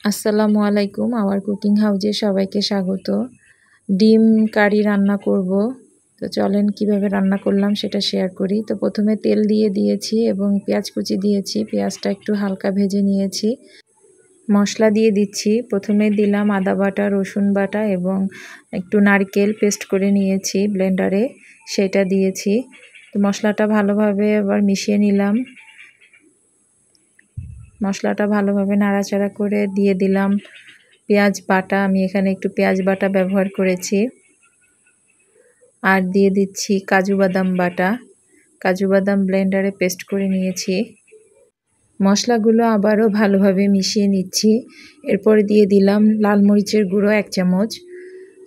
আসসালামু আলাইকুম। আমার কুকিং হাউজে সবাইকে স্বাগত। ডিম কারি রান্না করব। তো চলেন কিভাবে রান্না করলাম সেটা শেয়ার করি। তো প্রথমে তেল দিয়ে দিয়েছি এবং পেঁয়াজ কুচি দিয়েছি। পেঁয়াজটা একটু হালকা ভেজে নিয়েছি। মশলা দিয়ে দিচ্ছি। প্রথমে দিলাম আদা বাটা, রসুন বাটা এবং একটু নারকেল পেস্ট করে নিয়েছি ব্লেন্ডারে, সেটা দিয়েছি। তো মশলাটা ভালোভাবে আবার মিশিয়ে নিলাম। মশলাটা ভালোভাবে নাড়াচাড়া করে দিয়ে দিলাম পেঁয়াজ বাটা। আমি এখানে একটু পেঁয়াজ বাটা ব্যবহার করেছি। আর দিয়ে দিচ্ছি কাজু বাদাম বাটা। কাজু বাদাম ব্লেন্ডারে পেস্ট করে নিয়েছি। মশলাগুলো আবারও ভালোভাবে মিশিয়ে নিচ্ছি। এরপর দিয়ে দিলাম লাল মরিচের গুঁড়ো 1 চামচ,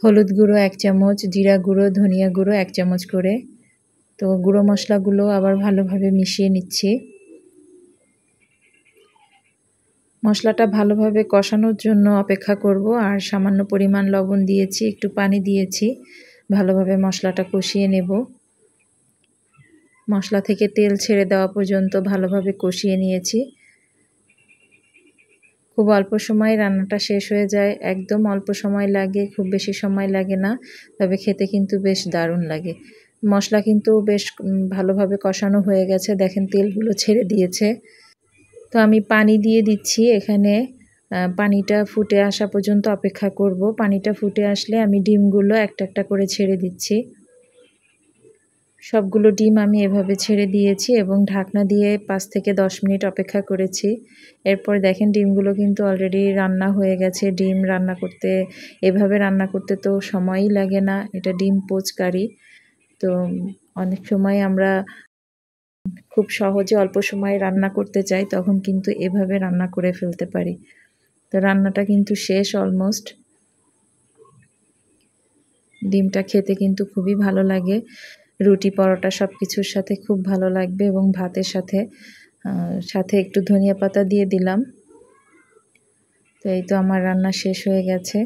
হলুদ গুঁড়ো 1 চামচ, জিরা গুঁড়ো, ধনিয়া গুঁড়ো 1 চামচ করে। তো গুঁড়ো মশলাগুলো আবার ভালোভাবে মিশিয়ে নিচ্ছি। মশলাটা ভালোভাবে কষানোর জন্য অপেক্ষা করব। আর সামান্য পরিমাণ লবণ দিয়েছি, একটু পানি দিয়েছি। ভালোভাবে মশলাটা কষিয়ে নেব। মশলা থেকে তেল ছেড়ে দেওয়া পর্যন্ত ভালোভাবে কষিয়ে নিয়েছি। খুব অল্প সময়ে রান্নাটা শেষ হয়ে যায়। একদম অল্প সময় লাগে, খুব বেশি সময় লাগে না। তবে খেতে কিন্তু বেশ দারুণ লাগে। মশলা কিন্তু বেশ ভালোভাবে কষানো হয়ে গেছে। দেখেন তেলগুলো ছেড়ে দিয়েছে। তো আমি পানি দিয়ে দিচ্ছি এখানে। পানিটা ফুটে আসা পর্যন্ত অপেক্ষা করব। পানিটা ফুটে আসলে আমি ডিমগুলো একটা একটা করে ছেড়ে দিচ্ছি। সবগুলো ডিম আমি এভাবে ছেড়ে দিয়েছি এবং ঢাকনা দিয়ে 5 থেকে 10 মিনিট অপেক্ষা করেছি। এরপর দেখেন ডিমগুলো কিন্তু অলরেডি রান্না হয়ে গেছে। ডিম রান্না করতে, এভাবে রান্না করতে তো সময়ই লাগে না। এটা ডিম পোচ কারি। তো অনেক সময় আমরা খুব সহজে অল্প সময়ে রান্না করতে চাই, তখন কিন্তু এভাবে রান্না করে ফেলতে পারি। তো রান্নাটা কিন্তু শেষ অলমোস্ট। ডিমটা খেতে কিন্তু খুবই ভালো লাগে। রুটি, পরোটা সব কিছুর সাথে খুব ভালো লাগবে এবং ভাতের সাথে সাথে একটু ধনিয়া পাতা দিয়ে দিলাম। তো এই তো আমার রান্না শেষ হয়ে গেছে।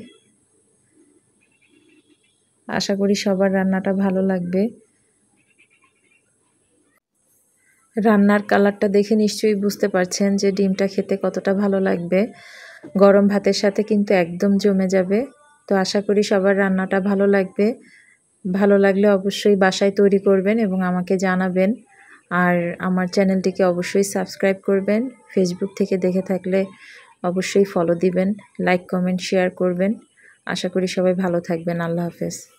আশা করি সবার রান্নাটা ভালো লাগবে। রান্নার কালারটা দেখে নিশ্চয়ই বুঝতে পারছেন যে ডিমটা খেতে কতটা ভালো লাগবে। গরম ভাতের সাথে কিন্তু একদম জমে যাবে। তো আশা করি সবার রান্নাটা ভালো লাগবে। ভালো লাগলে অবশ্যই বাসায় তৈরি করবেন এবং আমাকে জানাবেন। আর আমার চ্যানেলটিকে অবশ্যই সাবস্ক্রাইব করবেন। ফেসবুক থেকে দেখে থাকলে অবশ্যই ফলো দিবেন, লাইক, কমেন্ট, শেয়ার করবেন। আশা করি সবাই ভালো থাকবেন। আল্লাহ হাফেজ।